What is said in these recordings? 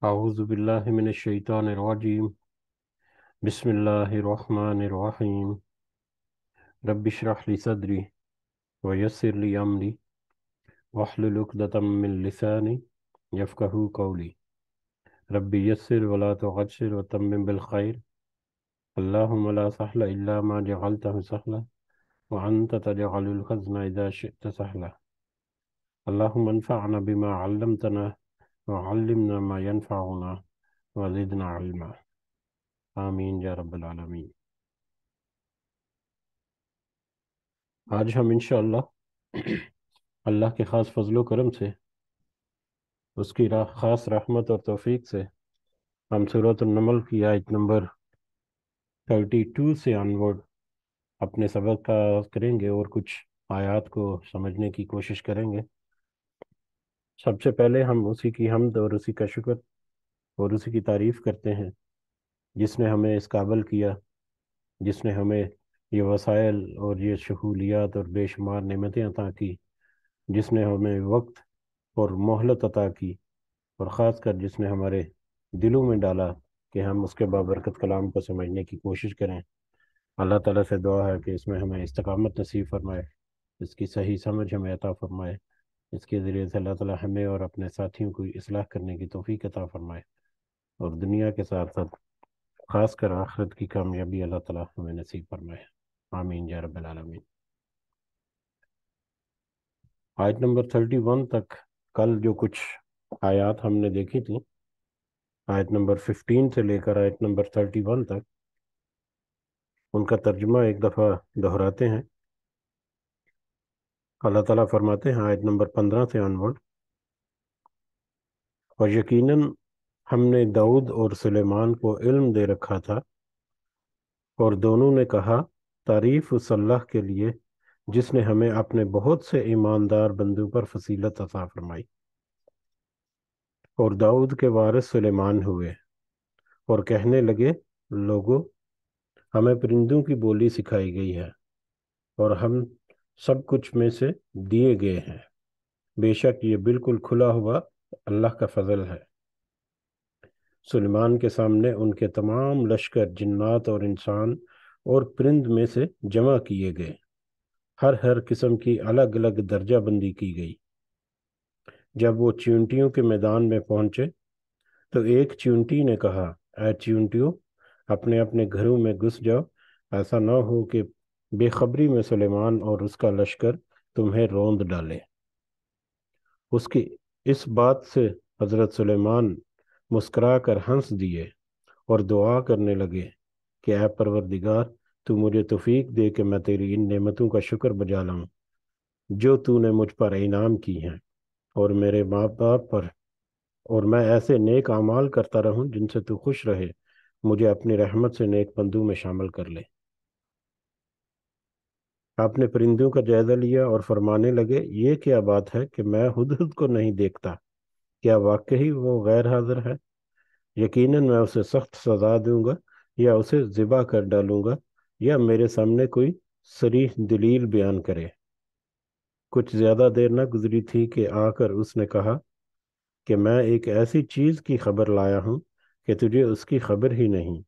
أعوذ بالله من الشيطان الرجيم. بسم الله الرحمن الرحيم. رب اشرح لي صدري ويسر لي أمري واحلل عقدة من لساني يفقهوا قولي. رب يسر ولا تعسر وتمم بالخير. اللهم لا سهل إلا ما جعلته سهلا وأنت تجعل الحزن إذا شئت سهلا. اللهم انفعنا بما علمتنا وعلمنا ما ينفعنا وزدنا علما. آمین یا رب العالمین. آج ہم انشاءاللہ اللہ کے خاص فضل و کرم سے، اس کی خاص رحمت اور توفیق سے ہم سورۃ النمل کی آیت نمبر 32 سے آنورڈ اپنے سبق کا آغاز کریں گے اور کچھ آیات کو سمجھنے کی کوشش کریں گے۔ سب سے پہلے ہم اسی کی حمد اور اسی کا شکر اور اسی کی تعریف کرتے ہیں جس نے ہمیں اس قابل کیا، جس نے ہمیں یہ وسائل اور یہ سہولیات اور بے شمار نعمتیں عطا کی، جس نے ہمیں وقت اور مہلت عطا کی، اور خاص کر جس نے ہمارے دلوں میں ڈالا کہ ہم اس کے بابرکت کلام کو سمجھنے کی کوشش کریں۔ اللہ تعالیٰ سے دعا ہے کہ اس میں ہمیں استقامت نصیب فرمائے، اس کی صحیح سمجھ ہمیں عطا فرمائے، اس کے ذریعے سے اللہ تعالیٰ ہمیں اور اپنے ساتھیوں کو اصلاح کرنے کی توفیق عطا فرمائے، اور دنیا کے ساتھ ساتھ خاص کر آخرت کی کامیابی اللہ تعالیٰ ہمیں نصیب فرمائے۔ آمین یا رب العالمین۔ آیت نمبر 31 تک کل جو کچھ آیات ہم نے دیکھی تھی، آیت نمبر 15 سے لے کر آیت نمبر 31 تک، ان کا ترجمہ ایک دفعہ دہراتے ہیں۔ اللہ تعالیٰ فرماتے ہیں آیت نمبر 15 سے آنورڈ، اور یقیناً ہم نے داؤد اور سلیمان کو علم دے رکھا تھا، اور دونوں نے کہا تعریف اس اللہ کے لیے جس نے ہمیں اپنے بہت سے ایماندار بندوں پر فضیلت عطا فرمائی۔ اور داؤد کے وارث سلیمان ہوئے اور کہنے لگے، لوگوں، ہمیں پرندوں کی بولی سکھائی گئی ہے اور ہم سب کچھ میں سے دیے گئے ہیں، بے شک یہ بالکل کھلا ہوا اللہ کا فضل ہے۔ سلیمان کے سامنے ان کے تمام لشکر جنات اور انسان اور پرند میں سے جمع کیے گئے، ہر قسم کی الگ الگ درجہ بندی کی گئی۔ جب وہ چیونٹیوں کے میدان میں پہنچے تو ایک چیونٹی نے کہا، اے چیونٹیوں، اپنے اپنے گھروں میں گھس جاؤ، ایسا نہ ہو کہ بے خبری میں سلیمان اور اس کا لشکر تمہیں روند ڈالے۔ اس کی اس بات سے حضرت سلیمان مسکرا کر ہنس دیے اور دعا کرنے لگے کہ اے پروردگار، تو مجھے توفیق دے کہ میں تیری ان نعمتوں کا شکر بجا لاؤں جو تو نے مجھ پر انعام کی ہیں، اور میرے ماں باپ پر، اور میں ایسے نیک اعمال کرتا رہوں جن سے تو خوش رہے، مجھے اپنی رحمت سے نیک بندوں میں شامل کر لے۔ آپ نے پرندوں کا جائزہ لیا اور فرمانے لگے، یہ کیا بات ہے کہ میں ہدہد کو نہیں دیکھتا؟ کیا واقعی وہ غیر حاضر ہے؟ یقیناً میں اسے سخت سزا دوں گا، یا اسے ذبح کر ڈالوں گا، یا میرے سامنے کوئی صریح دلیل بیان کرے۔ کچھ زیادہ دیر نہ گزری تھی کہ آ کر اس نے کہا کہ میں ایک ایسی چیز کی خبر لایا ہوں کہ تجھے اس کی خبر ہی نہیں۔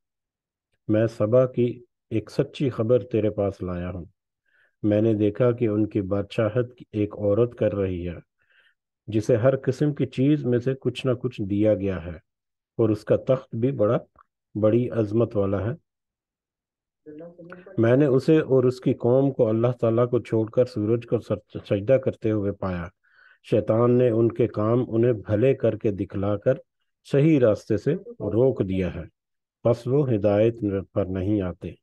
میں سبا کی ایک سچی خبر تیرے پاس لایا ہوں۔ میں نے دیکھا کہ ان کی بادشاہت ایک عورت کر رہی ہے جسے ہر قسم کی چیز میں سے کچھ نہ کچھ دیا گیا ہے، اور اس کا تخت بھی بڑی عظمت والا ہے۔ میں نے اسے اور اس کی قوم کو اللہ تعالیٰ کو چھوڑ کر سورج کو سجدہ کرتے ہوئے پایا۔ شیطان نے ان کے کام انہیں بھلے کر کے دکھلا کر صحیح راستے سے روک دیا ہے، پس وہ ہدایت پر نہیں آتے۔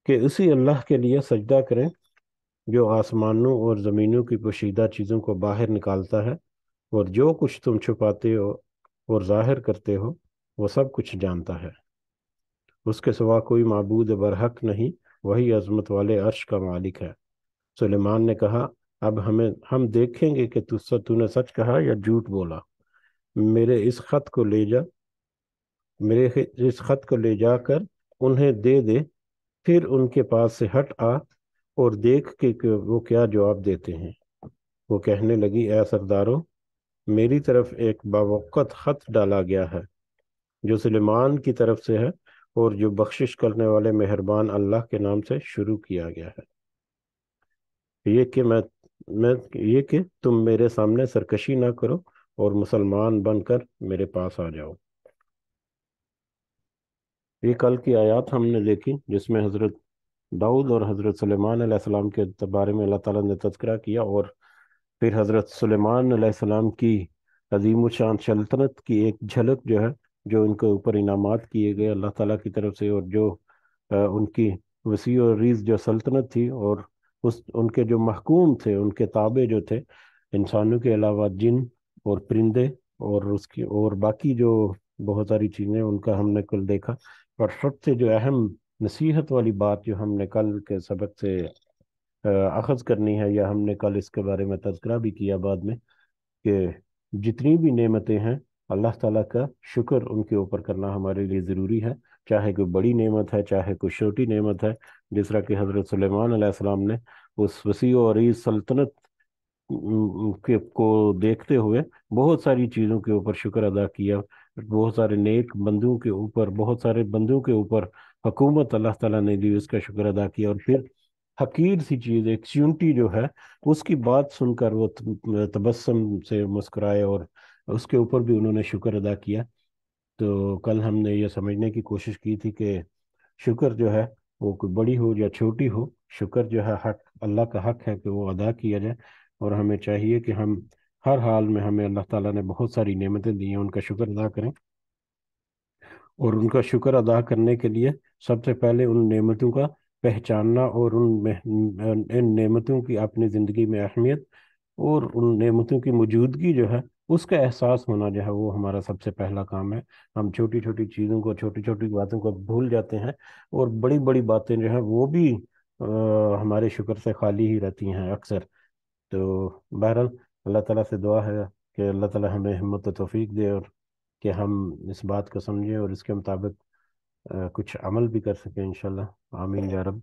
کہ اسی اللہ کے لیے سجدہ کریں جو آسمانوں اور زمینوں کی پوشیدہ چیزوں کو باہر نکالتا ہے، اور جو کچھ تم چھپاتے ہو اور ظاہر کرتے ہو وہ سب کچھ جانتا ہے۔ اس کے سوا کوئی معبود برحق نہیں، وہی عظمت والے عرش کا مالک ہے۔ سلیمان نے کہا، اب ہم دیکھیں گے کہ تو نے سچ کہا یا جھوٹ بولا۔ میرے اس خط کو لے جا کر انہیں دے دے، پھر ان کے پاس سے ہٹ آ اور دیکھ کہ وہ کیا جواب دیتے ہیں۔ وہ کہنے لگی، اے سرداروں، میری طرف ایک باوقت خط ڈالا گیا ہے جو سلیمان کی طرف سے ہے اور جو بخشش کرنے والے مہربان اللہ کے نام سے شروع کیا گیا ہے۔ یہ کہ میں یہ کہ تم میرے سامنے سرکشی نہ کرو اور مسلمان بن کر میرے پاس آ جاؤ۔ یہ کل کی آیات ہم نے دیکھی جس میں حضرت داؤد اور حضرت سلیمان علیہ السلام کے بارے میں اللہ تعالیٰ نے تذکرہ کیا، اور پھر حضرت سلیمان علیہ السلام کی عظیم الشان سلطنت کی ایک جھلک جو ہے، جو ان کے اوپر انعامات کیے گئے اللہ تعالیٰ کی طرف سے، اور جو ان کی وسیع و عریض جو سلطنت تھی، اور ان کے جو محکوم تھے، ان کے تابع جو تھے انسانوں کے علاوہ جن اور پرندے، اور اس کی اور باقی جو بہت ساری چیزیں ان کا ہم نے کل دیکھا۔ اور سب سے جو اہم نصیحت والی بات جو ہم نے کل کے سبق سے اخذ کرنی ہے، یا ہم نے کل اس کے بارے میں تذکرہ بھی کیا بعد میں، کہ جتنی بھی نعمتیں ہیں اللہ تعالیٰ کا شکر ان کے اوپر کرنا ہمارے لیے ضروری ہے، چاہے کوئی بڑی نعمت ہے چاہے کوئی چھوٹی نعمت ہے۔ جس طرح کہ حضرت سلیمان علیہ السلام نے اس وسیع و عریض سلطنت کو دیکھتے ہوئے بہت ساری چیزوں کے اوپر شکر ادا کیا، بہت سارے نیک بندوں کے اوپر، بہت سارے بندوں کے اوپر حکومت اللہ تعالیٰ نے دی، اس کا شکر ادا کیا، اور پھر حقیر سی چیز ایک چیونٹی جو ہے اس کی بات سن کر وہ تبسم سے مسکرائے، اور اس کے اوپر بھی انہوں نے شکر ادا کیا۔ تو کل ہم نے یہ سمجھنے کی کوشش کی تھی کہ شکر جو ہے وہ کوئی بڑی ہو یا چھوٹی ہو، شکر جو ہے حق اللہ کا حق ہے کہ وہ ادا کیا جائے، اور ہمیں چاہیے کہ ہم ہر حال میں، ہمیں اللہ تعالیٰ نے بہت ساری نعمتیں دی ہیں، ان کا شکر ادا کریں، اور ان کا شکر ادا کرنے کے لیے سب سے پہلے ان نعمتوں کا پہچاننا، اور ان نعمتوں کی اپنی زندگی میں اہمیت اور ان نعمتوں کی موجودگی جو ہے اس کا احساس ہونا جو ہے وہ ہمارا سب سے پہلا کام ہے۔ ہم چھوٹی چھوٹی چیزوں کو، چھوٹی چھوٹی باتوں کو بھول جاتے ہیں، اور بڑی بڑی باتیں جو ہیں وہ بھی ہمارے شکر سے خالی ہی رہتی ہیں اکثر۔ تو بہرحال اللہ تعالیٰ سے دعا ہے کہ اللہ تعالیٰ ہمیں ہمت و توفیق دے، اور کہ ہم اس بات کو سمجھیں اور اس کے مطابق کچھ عمل بھی کر سکیں انشاءاللہ، آمین یا رب۔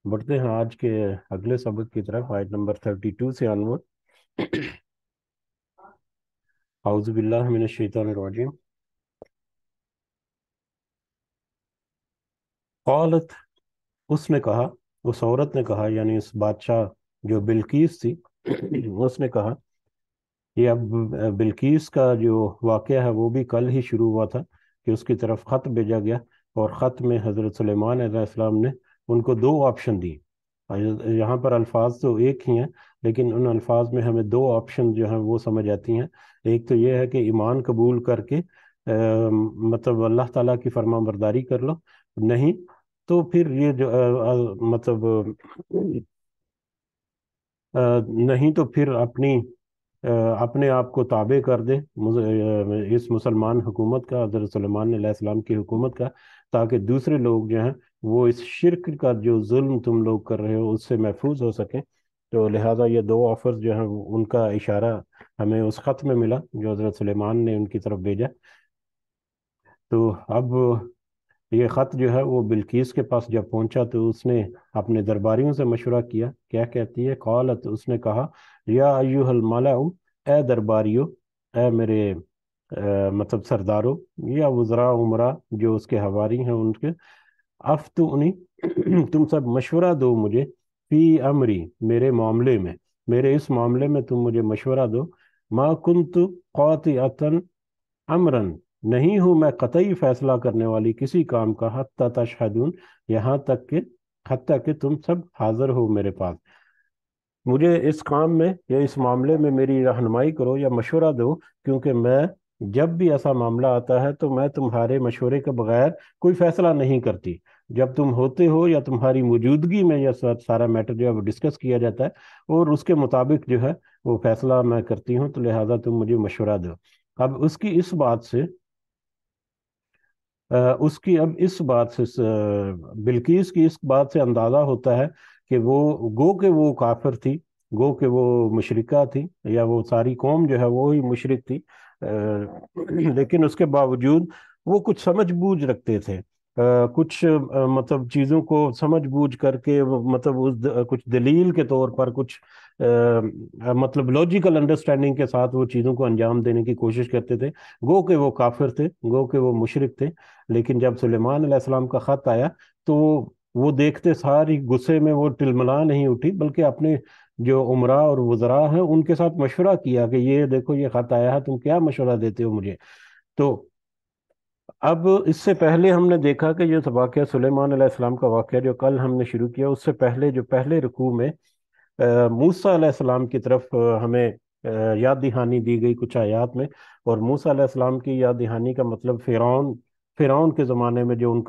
بڑھتے ہیں آج کے اگلے سبق کی طرف، آیت نمبر 32 سے آنور۔ اعوذ باللہ من الشیطان الرجیم۔ قالت، اس نے کہا، اس عورت نے کہا، یعنی اس بادشاہ جو بلقیس تھی اس نے کہا، یہ اب بلقیس کا جو واقعہ ہے وہ بھی کل ہی شروع ہوا تھا، کہ اس کی طرف خط بھیجا گیا، اور خط میں حضرت سلیمان علیہ السلام نے ان کو دو آپشن دی۔ یہاں پر الفاظ تو ایک ہی ہیں، لیکن ان الفاظ میں ہمیں دو آپشن جو ہیں وہ سمجھ آتی ہیں۔ ایک تو یہ ہے کہ ایمان قبول کر کے مطلب اللہ تعالیٰ کی فرما برداری کر لو، نہیں تو پھر یہ جو مطلب نہیں تو پھر اپنے آپ کو تابع کر دے اس مسلمان حکومت کا، حضرت سلیمان علیہ السلام کی حکومت کا، تاکہ دوسرے لوگ جو ہیں وہ اس شرک کا جو ظلم تم لوگ کر رہے ہو اس سے محفوظ ہو سکیں۔ تو لہٰذا یہ دو آفرز جو ہیں ان کا اشارہ ہمیں اس خط میں ملا جو حضرت سلیمان نے ان کی طرف بھیجا۔ تو اب یہ خط جو ہے وہ بلقیس کے پاس جب پہنچا تو اس نے اپنے درباریوں سے مشورہ کیا۔ کیا کہتی ہے؟ قالت، اس نے کہا، یا ایوہ الملأ، اے درباریو، اے میرے مطلب سردارو، یا وزراء عمرا جو اس کے حواری ہیں ان کے، افتونی، تم سب مشورہ دو مجھے، فی امری، میرے معاملے میں، میرے اس معاملے میں تم مجھے مشورہ دو، ما کنت قاطعتا امرن، نہیں ہوں میں قطعی فیصلہ کرنے والی کسی کام کا، حتی تشہدون، یہاں تک کہ حتیٰ کہ تم سب حاضر ہو میرے پاس، مجھے اس کام میں یا اس معاملے میں میری رہنمائی کرو یا مشورہ دو، کیونکہ میں جب بھی ایسا معاملہ آتا ہے تو میں تمہارے مشورے کے بغیر کوئی فیصلہ نہیں کرتی۔ جب تم ہوتے ہو یا تمہاری موجودگی میں یہ سارا میٹر جو ہے وہ ڈسکس کیا جاتا ہے، اور اس کے مطابق جو ہے وہ فیصلہ میں کرتی ہوں، تو لہٰذا تم مجھے مشورہ دو۔ اب اس کی اس بات سے اس کی اب اس بات سے بلقیس کی اس بات سے اندازہ ہوتا ہے کہ وہ گو کہ وہ کافر تھی، گو کہ وہ مشرکہ تھی، یا وہ ساری قوم جو ہے وہ ہی مشرک تھی، لیکن اس کے باوجود وہ کچھ سمجھ بوجھ رکھتے تھے، کچھ مطلب چیزوں کو سمجھ بوجھ کر کے مطلب کچھ دلیل کے طور پر کچھ مطلب لاجیکل انڈرسٹینڈنگ کے ساتھ وہ چیزوں کو انجام دینے کی کوشش کرتے تھے، گو کہ وہ کافر تھے، گو کہ وہ مشرک تھے۔ لیکن جب سلیمان علیہ السلام کا خط آیا تو وہ دیکھتے ساری غصے میں وہ ٹلملا نہیں اٹھی، بلکہ اپنے جو عمراء اور وزراء ہیں ان کے ساتھ مشورہ کیا کہ یہ دیکھو یہ خط آیا ہے، تم کیا مشورہ دیتے ہو مجھے؟ تو اب اس سے پہلے ہم نے دیکھا کہ یہ واقعہ سلیمان علیہ السلام کا واقعہ جو کل ہم نے شروع کیا، اس سے پہلے جو پہلے رکوع میں موسیٰ علیہ السلام کی طرف ہمیں یاد دہانی دی گئی کچھ آیات میں۔ اور موسیٰ علیہ السلام کی یاد دہانی کا مطلب فرعون کے زمانے میں جو ان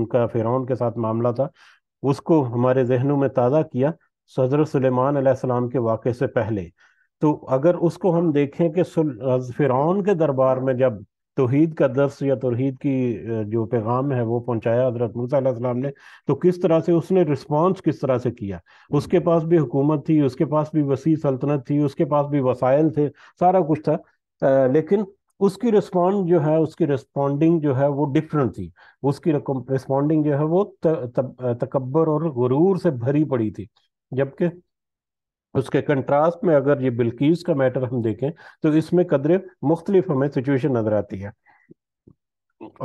کا فرعون کے ساتھ معاملہ تھا، اس کو ہمارے ذہنوں میں تازہ کیا حضرت سلیمان علیہ السلام کے واقعے سے پہلے۔ تو اگر اس کو ہم دیکھیں کہ فرعون کے دربار میں جب توحید کا درس یا توحید کی جو پیغام ہے وہ پہنچایا حضرت موسیٰ علیہ السلام نے، تو کس طرح سے اس نے رسپانس کس طرح سے کیا۔ اس کے پاس بھی حکومت تھی، اس کے پاس بھی وسیع سلطنت تھی، اس کے پاس بھی وسائل تھے، سارا کچھ تھا، لیکن اس کی رسپونڈ جو ہے، اس کی رسپونڈنگ جو ہے وہ ڈفرنٹ تھی۔ اس کی رسپونڈنگ جو ہے وہ تکبر اور غرور سے بھری پڑی تھی، جبکہ اس کے کنٹراسٹ میں اگر یہ بلقیس کا میٹر ہم دیکھیں تو اس میں قدرے مختلف ہمیں سچویشن نظر آتی ہے۔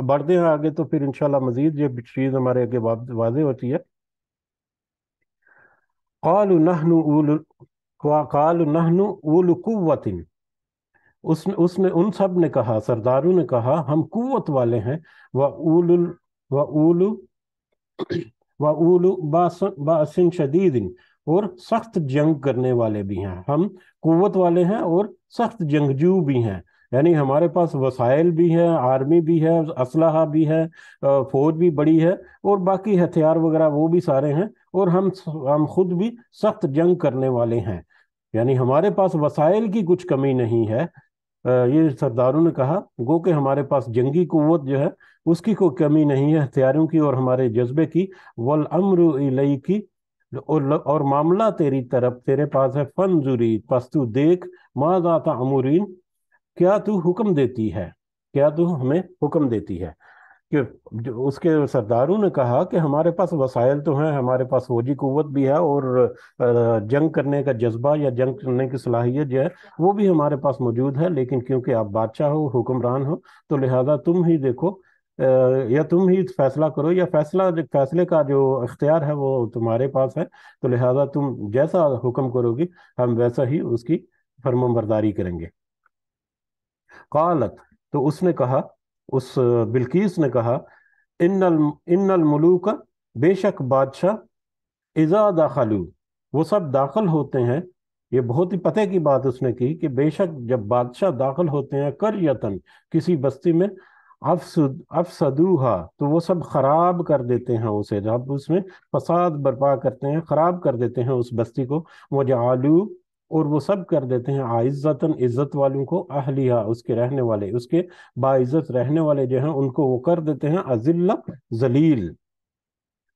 بڑھتے ہیں آگے تو پھر انشاءاللہ مزید یہ چیز ہمارے آگے واضح ہوتی ہے۔ قالوا نحن اولو قالوا نحن اولو قوت، اس نے ان سب نے کہا، سرداروں نے کہا ہم قوت والے ہیں، وَأُولُو بَأْسٍ شَدِيدٍ، اور سخت جنگ کرنے والے بھی ہیں۔ ہم قوت والے ہیں اور سخت جنگجو بھی ہیں، یعنی ہمارے پاس وسائل بھی ہے، آرمی بھی ہے، اسلحہ بھی ہے، فوج بھی بڑی ہے، اور باقی ہتھیار وغیرہ وہ بھی سارے ہیں، اور ہم خود بھی سخت جنگ کرنے والے ہیں، یعنی ہمارے پاس وسائل کی کچھ کمی نہیں ہے۔ یہ سرداروں نے کہا گو کہ ہمارے پاس جنگی قوت جو ہے اس کی کوئی کمی نہیں ہے، ہتھیاروں کی اور ہمارے جذبے کی۔ والامر الیک، اور معاملہ تیری طرف تیرے پاس ہے، فنظری، پس تو دیکھ، ماذا تأمرین، کیا تو حکم دیتی ہے، کیا تو ہمیں حکم دیتی ہے۔ کہ اس کے سرداروں نے کہا کہ ہمارے پاس وسائل تو ہیں، ہمارے پاس فوجی قوت بھی ہے، اور جنگ کرنے کا جذبہ یا جنگ کرنے کی صلاحیت جو ہے وہ بھی ہمارے پاس موجود ہے، لیکن کیونکہ آپ بادشاہ ہو، حکمران ہو، تو لہذا تم ہی دیکھو، یا تم ہی فیصلہ کرو، یا فیصلے کا جو اختیار ہے وہ تمہارے پاس ہے، تو لہذا تم جیسا حکم کرو گی ہم ویسا ہی اس کی فرمان برداری کریں گے۔ قالت، تو اس نے کہا، اس بلقیس نے کہا، ان الملوک، بے شک بادشاہ، اذا دخلوا، وہ سب داخل ہوتے ہیں، یہ بہت ہی پتہ کی بات اس نے کی کہ بے شک جب بادشاہ داخل ہوتے ہیں قریتن، کسی بستی میں، افسدوها، تو وہ سب خراب کر دیتے ہیں اسے، جب اس میں فساد برپا کرتے ہیں، خراب کر دیتے ہیں اس بستی کو، وجعلوا، اور وہ سب کر دیتے ہیں عزتاً، عزت والوں کو، اہلیہ، اس کے رہنے والے، اس کے باعزت رہنے والے جو ہیں ان کو وہ کر دیتے ہیں اذلہ، ذلیل۔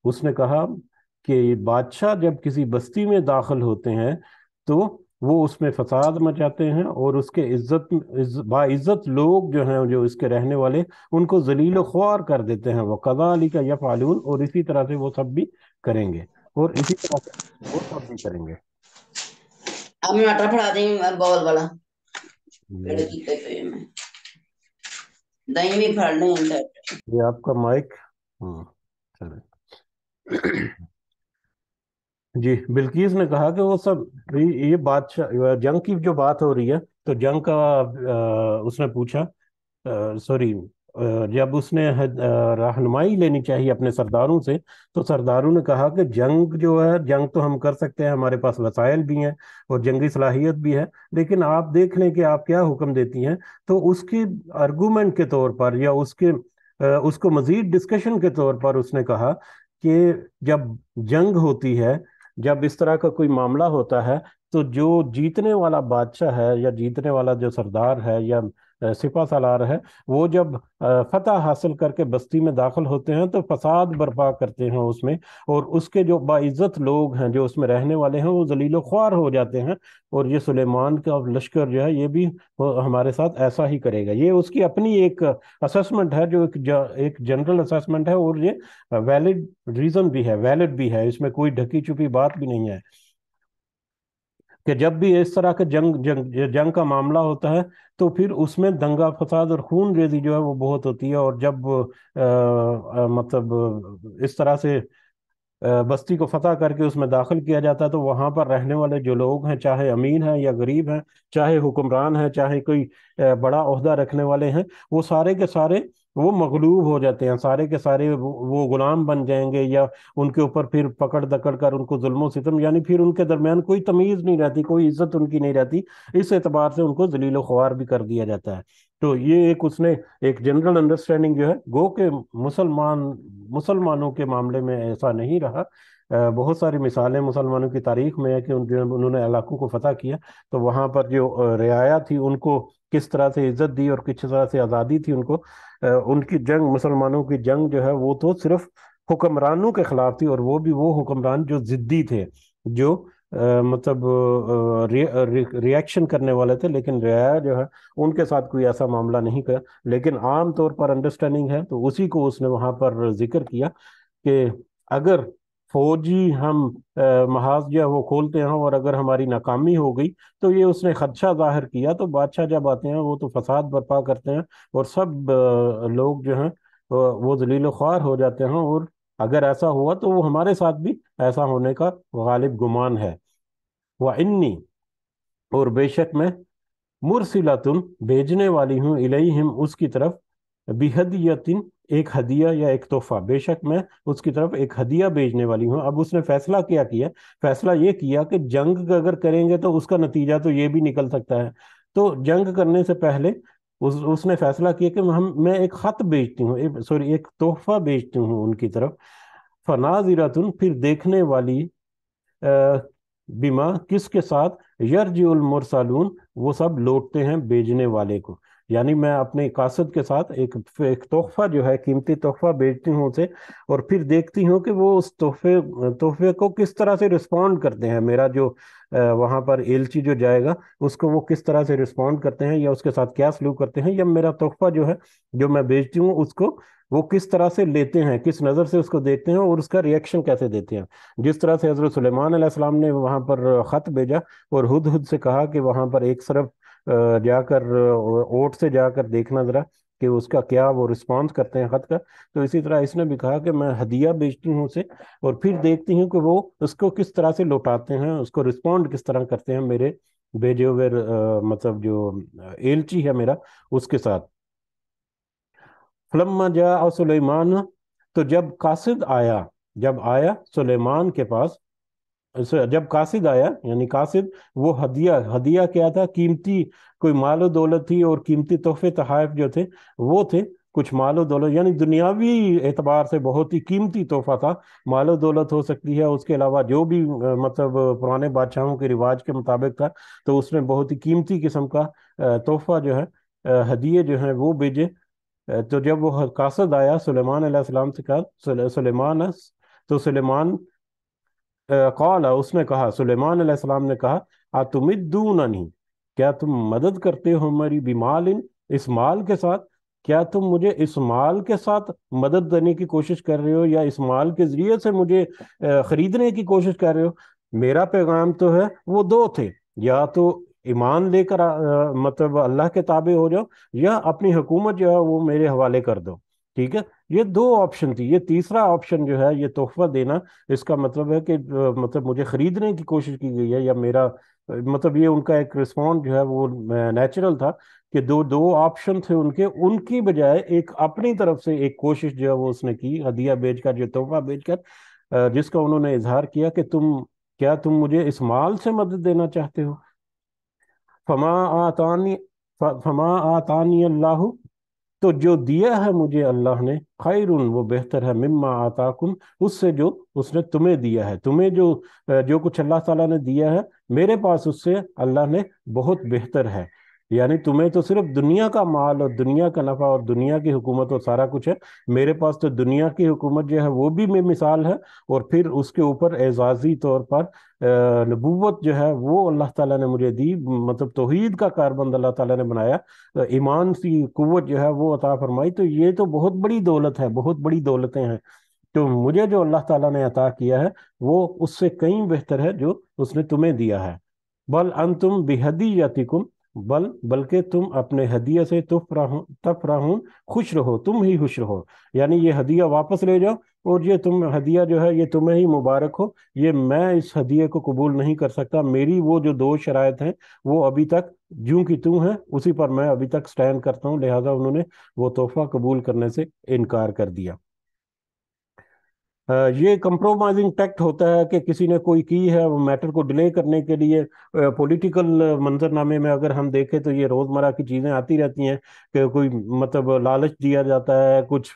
اس نے کہا کہ بادشاہ جب کسی بستی میں داخل ہوتے ہیں تو وہ اس میں فساد مچاتے ہیں، اور اس کے باعزت لوگ جو ہیں، جو اس کے رہنے والے، ان کو ذلیل و خوار کر دیتے ہیں۔ وَكَذَلِكَ يَفْعَلُونَ، اور اسی طرح سے وہ سب بھی کریں گے، اور اسی طرح سے وہ سب بھی کریں گے۔ اب میں آٹا پڑا دیں باول والا لڑکی پہ میں دہی بھی پھاڑ لیں۔ یہ آپ کا مائک، چلے جی۔ بلقیس نے کہا کہ وہ سب، یہ بادشاہ جنگ کی جو بات ہو رہی ہے تو جنگ کا اس نے پوچھا، سوری، جب اس نے رہنمائی لینی چاہیے اپنے سرداروں سے، تو سرداروں نے کہا کہ جنگ جو ہے، جنگ تو ہم کر سکتے ہیں، ہمارے پاس وسائل بھی ہیں اور جنگی صلاحیت بھی ہے، لیکن آپ دیکھ لیں کہ آپ کیا حکم دیتی ہیں۔ تو اس کی آرگومنٹ کے طور پر، یا اس کو مزید ڈسکشن کے طور پر اس نے کہا کہ جب جنگ ہوتی ہے، جب اس طرح کا کوئی معاملہ ہوتا ہے، تو جو جیتنے والا بادشاہ ہے یا جیتنے والا جو سردار ہے یا سپہ سالار ہے، وہ جب فتح حاصل کر کے بستی میں داخل ہوتے ہیں تو فساد برپا کرتے ہیں اس میں، اور اس کے جو باعزت لوگ ہیں جو اس میں رہنے والے ہیں وہ ذلیل و خوار ہو جاتے ہیں۔ اور یہ سلیمان کا لشکر جو ہے یہ بھی ہمارے ساتھ ایسا ہی کرے گا۔ یہ اس کی اپنی ایک اسسمنٹ ہے، جو ایک جنرل اسسمنٹ ہے، اور یہ ویلڈ ریزن بھی ہے، ویلڈ بھی ہے، اس میں کوئی ڈھکی چھپی بات بھی نہیں ہے کہ جب بھی اس طرح کے جنگ کا معاملہ ہوتا ہے تو پھر اس میں دنگا فساد اور خون ریزی جو ہے وہ بہت ہوتی ہے، اور جب مطلب اس طرح سے بستی کو فتح کر کے اس میں داخل کیا جاتا ہے تو وہاں پر رہنے والے جو لوگ ہیں، چاہے امیر ہیں یا غریب ہیں، چاہے حکمران ہیں، چاہے کوئی بڑا عہدہ رکھنے والے ہیں، وہ سارے کے سارے وہ مغلوب ہو جاتے ہیں، سارے کے سارے وہ غلام بن جائیں گے، یا ان کے اوپر پھر پکڑ دکڑ کر ان کو ظلم و ستم، یعنی پھر ان کے درمیان کوئی تمیز نہیں رہتی، کوئی عزت ان کی نہیں رہتی، اس اعتبار سے ان کو ذلیل و خوار بھی کر دیا جاتا ہے۔ تو یہ ایک اس نے ایک جنرل انڈرسٹینڈنگ جو ہے، گو کہ مسلمانوں کے معاملے میں ایسا نہیں رہا۔ بہت ساری مثالیں مسلمانوں کی تاریخ میں ہے کہ انہوں نے علاقوں کو فتح کیا تو وہاں پر جو رعایا تھی ان کو کس طرح سے عزت دی اور کس طرح سے آزادی تھی ان کو۔ ان کی جنگ، مسلمانوں کی جنگ جو ہے وہ تو صرف حکمرانوں کے خلاف تھی، اور وہ بھی وہ حکمران جو ضدی تھے، جو مطلب ریئیکشن کرنے والے تھے، لیکن رعایا جو ہے ان کے ساتھ کوئی ایسا معاملہ نہیں کیا۔ لیکن عام طور پر انڈرسٹینڈنگ ہے تو اسی کو اس نے وہاں پر ذکر کیا کہ اگر فوجی ہم محاذ جو ہے وہ کھولتے ہیں اور اگر ہماری ناکامی ہو گئی تو یہ اس نے خدشہ ظاہر کیا، تو بادشاہ جب آتے ہیں وہ تو فساد برپا کرتے ہیں اور سب لوگ جو ہیں وہ ذلیل و خوار ہو جاتے ہیں، اور اگر ایسا ہوا تو وہ ہمارے ساتھ بھی ایسا ہونے کا غالب گمان ہے۔ وَإِنِّي، اور بے شک میں مرسلاتن بھیجنے والی ہوں الیہم اس کی طرف، بہدیتن ایک ہدیہ یا ایک تحفہ، بے شک میں اس کی طرف ایک ہدیہ بھیجنے والی ہوں۔ اب اس نے فیصلہ کیا فیصلہ یہ کیا کہ جنگ اگر کریں گے تو اس کا نتیجہ تو یہ بھی نکل سکتا ہے، تو جنگ کرنے سے پہلے اس نے فیصلہ کیا کہ میں ایک خط بھیجتی ہوں، سوری ایک تحفہ بھیجتی ہوں ان کی طرف، فناظرتن پھر دیکھنے والی، بیما کس کے ساتھ، یرجع المرسلون وہ سب لوٹتے ہیں بھیجنے والے کو، یعنی میں اپنے قاصد کے ساتھ ایک تحفہ جو ہے، قیمتی تحفہ بھیجتی ہوں اسے، اور پھر دیکھتی ہوں کہ وہ اس تحفے کو کس طرح سے رسپونڈ کرتے ہیں، میرا جو وہاں پر ایلچی جو جائے گا اس کو وہ کس طرح سے رسپونڈ کرتے ہیں، یا اس کے ساتھ کیا سلوک کرتے ہیں، یا میرا تحفہ جو ہے جو میں بھیجتی ہوں اس کو وہ کس طرح سے لیتے ہیں، کس نظر سے اس کو دیکھتے ہیں اور اس کا ریئیکشن کیسے دیتے ہیں۔ جس طرح سے حضرت سلیمان علیہ السلام نے وہاں پر خط بھیجا اور ہدہد سے کہا کہ وہاں پر ایک طرف جا کر اوٹ سے جا کر دیکھنا ذرا کہ اس کا کیا وہ رسپانس کرتے ہیں خط کا، تو اسی طرح اس نے بھی کہا کہ میں ہدیہ بیچتی ہوں اسے اور پھر دیکھتی ہوں کہ وہ اس کو کس طرح سے لوٹاتے ہیں، اس کو رسپونڈ کس طرح کرتے ہیں میرے بھیجے ہوئے مطلب جو ایلچی ہے میرا اس کے ساتھ۔ فلما جاء سلیمان، تو جب قاصد آیا، جب آیا سلیمان کے پاس، جب قاصد آیا یعنی قاصد وہ ہدیہ کیا تھا، قیمتی کوئی مال و دولت تھی، اور قیمتی تحفے تحائف جو تھے وہ تھے کچھ مال و دولت، یعنی دنیاوی اعتبار سے بہت ہی قیمتی تحفہ تھا، مال و دولت ہو سکتی ہے، اس کے علاوہ جو بھی مطلب پرانے بادشاہوں کے رواج کے مطابق تھا، تو اس نے بہت ہی قیمتی قسم کا تحفہ جو ہے، ہدیے جو ہیں وہ بھیجے۔ تو جب وہ قاصد آیا سلیمان علیہ السلام سے کہا سلیمان، تو سلیمان قال اس نے کہا، سلیمان علیہ السلام نے کہا، اتمدوننی کیا تم مدد کرتے ہو ہماری، بمال اس مال کے ساتھ، کیا تم مجھے اس مال کے ساتھ مدد دینے کی کوشش کر رہے ہو، یا اس مال کے ذریعے سے مجھے خریدنے کی کوشش کر رہے ہو؟ میرا پیغام تو ہے وہ دو تھے، یا تو ایمان لے کر مطلب اللہ کے تابع ہو جاؤ، یا اپنی حکومت جو ہے وہ میرے حوالے کر دو، ٹھیک ہے؟ یہ دو آپشن تھی، یہ تیسرا آپشن جو ہے یہ تحفہ دینا، اس کا مطلب ہے کہ مطلب مجھے خریدنے کی کوشش کی گئی ہے، یا میرا مطلب یہ ان کا ایک رسپونس جو ہے وہ نیچرل تھا کہ دو آپشن تھے ان کی بجائے ایک اپنی طرف سے ایک کوشش جو ہے وہ اس نے کی، ہدیہ بیچ کر، جو تحفہ بیچ کر، جس کا انہوں نے اظہار کیا کہ کیا تم مجھے اس مال سے مدد دینا چاہتے ہو؟ فما آتانی فما آتانی اللہ، تو جو دیا ہے مجھے اللہ نے، خیر وہ بہتر ہے، مما آتاکم اس سے جو اس نے تمہیں دیا ہے، تمہیں جو کچھ اللہ تعالیٰ نے دیا ہے میرے پاس اس سے اللہ نے بہت بہتر ہے۔ یعنی تمہیں تو صرف دنیا کا مال اور دنیا کا نفع اور دنیا کی حکومت اور سارا کچھ ہے، میرے پاس تو دنیا کی حکومت جو ہے وہ بھی میں مثال ہے، اور پھر اس کے اوپر اعزازی طور پر نبوت جو ہے وہ اللہ تعالیٰ نے مجھے دی، مطلب توحید کا کاربند اللہ تعالیٰ نے بنایا، ایمان کی قوت جو ہے وہ عطا فرمائی، تو یہ تو بہت بڑی دولت ہے، بہت بڑی دولتیں ہیں، تو مجھے جو اللہ تعالیٰ نے عطا کیا ہے وہ اس سے کہیں بہتر ہے جو اس نے تمہیں دیا ہے۔ بل انتم بہدیتکم، بلکہ تم اپنے ہدیہ سے تفرحون، خوش رہو، تم ہی خوش رہو، یعنی یہ ہدیہ واپس لے جاؤ، اور یہ تم ہدیہ جو ہے یہ تمہیں ہی مبارک ہو، یہ میں اس ہدیے کو قبول نہیں کر سکتا، میری وہ جو دو شرائط ہیں وہ ابھی تک جوں کی توں ہیں، اسی پر میں ابھی تک سٹینڈ کرتا ہوں، لہٰذا انہوں نے وہ تحفہ قبول کرنے سے انکار کر دیا۔ یہ کمپرومائزنگ ٹیکٹ ہوتا ہے کہ کسی نے کوئی کی ہے وہ میٹر کو ڈیلے کرنے کے لیے، پولیٹیکل منظرنامے میں اگر ہم دیکھیں تو یہ روزمرہ کی چیزیں آتی رہتی ہیں کہ کوئی مطلب لالچ دیا جاتا ہے، کچھ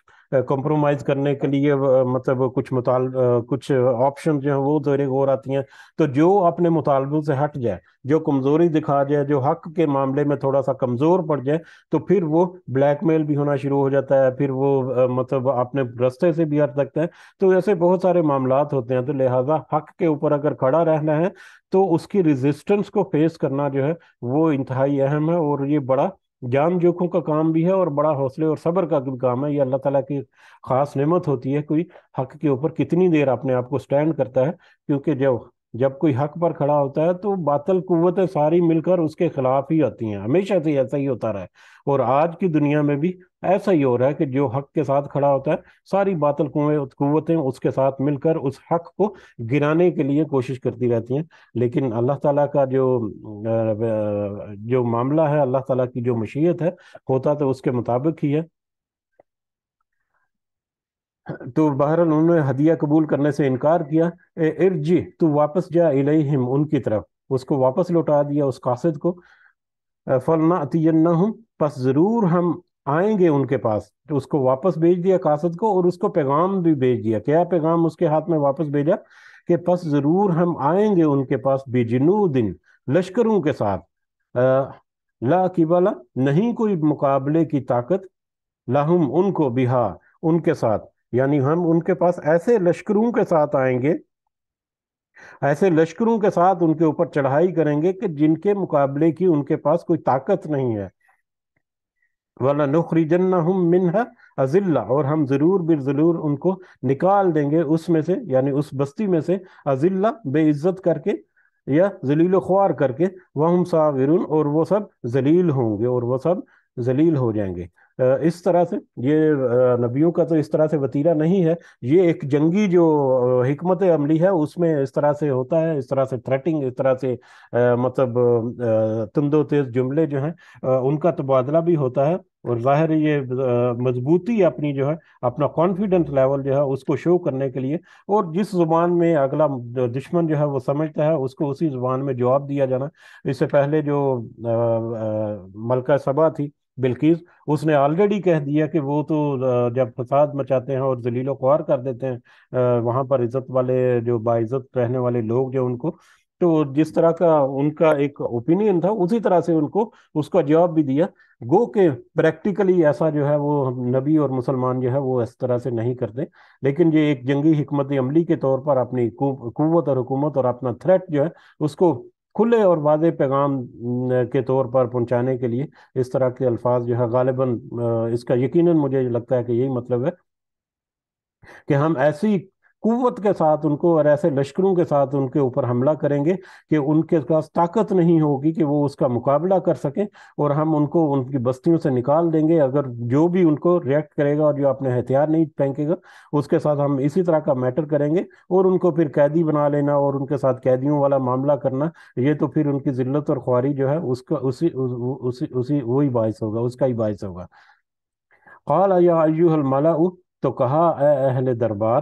کمپرومائز کرنے کے لیے مطلب کچھ آپشن جو ہیں وہ زیر غور آتی ہیں، تو جو اپنے مطالبوں سے ہٹ جائے، جو کمزوری دکھا جائے، جو حق کے معاملے میں تھوڑا سا کمزور پڑ جائے، تو پھر وہ بلیک میل بھی ہونا شروع ہو جاتا ہے، پھر وہ مطلب اپنے رستے سے بھی ہٹ سکتا ہے، تو ایسے بہت سارے معاملات ہوتے ہیں، تو لہٰذا حق کے اوپر اگر کھڑا رہنا ہے تو اس کی ریزسٹنس کو فیس کرنا جو ہے وہ انتہائی اہم ہے، اور یہ بڑا جان جوکھوں کا کام بھی ہے، اور بڑا حوصلے اور صبر کا بھی کام ہے، یہ اللہ تعالیٰ کی خاص نعمت ہوتی ہے، کوئی حق کے اوپر کتنی دیر اپنے آپ کو سٹینڈ کرتا ہے، کیونکہ جب کوئی حق پر کھڑا ہوتا ہے تو باطل قوتیں ساری مل کر اس کے خلاف ہی آتی ہیں، ہمیشہ سے ایسا ہی ہوتا رہا ہے، اور آج کی دنیا میں بھی ایسا ہی ہو رہا ہے کہ جو حق کے ساتھ کھڑا ہوتا ہے ساری باطل قوتیں اس کے ساتھ مل کر اس حق کو گرانے کے لیے کوشش کرتی رہتی ہیں، لیکن اللہ تعالیٰ کا جو معاملہ ہے، اللہ تعالیٰ کی جو مشیت ہے، ہوتا تو اس کے مطابق ہی ہے۔ تو بہرحال انہوں نے ہدیہ قبول کرنے سے انکار کیا۔ ارجی، تو واپس جا الیہم، ان کی طرف، اس کو واپس لوٹا دیا اس قاصد کو، فلنأتینہم، پس ضرور ہم آئیں گے ان کے پاس، تو اس کو واپس بھیج دیا قاصد کو، اور اس کو پیغام بھی بھیج دیا، کیا پیغام اس کے ہاتھ میں واپس بھیجا کہ پس ضرور ہم آئیں گے ان کے پاس بجنودن، لشکروں کے ساتھ، لا قبل، نہیں کوئی مقابلے کی طاقت، لہم، ان کو، بہا، ان کے ساتھ، یعنی ہم ان کے پاس ایسے لشکروں کے ساتھ آئیں گے، ایسے لشکروں کے ساتھ ان کے اوپر چڑھائی کریں گے کہ جن کے مقابلے کی ان کے پاس کوئی طاقت نہیں ہے، وَلَنُخْرِجَنَّهُم مِّنْهَا أَذِلَّةً، اور ہم ضرور بالضرور ان کو نکال دیں گے اس میں سے، یعنی اس بستی میں سے، اذلہ، بے عزت کر کے، یا ذلیل و خوار کر کے، وَهُمْ صَاغِرُونَ، اور وہ سب ذلیل ہوں گے، اور وہ سب ذلیل ہو جائیں گے۔ اس طرح سے یہ نبیوں کا تو اس طرح سے وتیرہ نہیں ہے، یہ ایک جنگی جو حکمت عملی ہے اس میں اس طرح سے ہوتا ہے، اس طرح سے تھریٹنگ، اس طرح سے مطلب تند و تیز جملے جو ہیں ان کا تبادلہ بھی ہوتا ہے، اور ظاہر ہے یہ مضبوطی اپنی جو ہے، اپنا کانفیڈنس لیول جو ہے اس کو شو کرنے کے لیے، اور جس زبان میں اگلا دشمن جو ہے وہ سمجھتا ہے اس کو اسی زبان میں جواب دیا جانا۔ اس سے پہلے جو ملکہ سبا تھی، بلقیس، اس نے آلریڈی کہہ دیا کہ وہ تو جب فساد مچاتے ہیں اور ذلیل و خوار کر دیتے ہیں وہاں پر عزت والے جو باعزت رہنے والے لوگ جو ان کو، تو جس طرح کا ان کا ایک اوپینین تھا اسی طرح سے ان کو اس کا جواب بھی دیا، گو کہ پریکٹیکلی ایسا جو ہے وہ نبی اور مسلمان جو ہے وہ اس طرح سے نہیں کرتے، لیکن یہ ایک جنگی حکمت عملی کے طور پر اپنی قوت اور حکومت اور اپنا تھریٹ جو ہے اس کو کھلے اور واضح پیغام کے طور پر پہنچانے کے لیے اس طرح کے الفاظ جو ہے غالباً اس کا یقیناً مجھے لگتا ہے کہ یہی مطلب ہے کہ ہم ایسی قوت کے ساتھ ان کو اور ایسے لشکروں کے ساتھ ان کے اوپر حملہ کریں گے کہ ان کے پاس طاقت نہیں ہوگی کہ وہ اس کا مقابلہ کر سکیں، اور ہم ان کو ان کی بستیوں سے نکال دیں گے، اگر جو بھی ان کو ریئیکٹ کرے گا اور جو اپنے ہتھیار نہیں پھینکے گا اس کے ساتھ ہم اسی طرح کا میٹر کریں گے، اور ان کو پھر قیدی بنا لینا اور ان کے ساتھ قیدیوں والا معاملہ کرنا، یہ تو پھر ان کی ذلت اور خواری جو ہے اس کا اسی وہی باعث ہوگا، اس کا ہی باعث ہوگا۔ قال یا ایھا الملأ، تو کہا اے اہل دربار،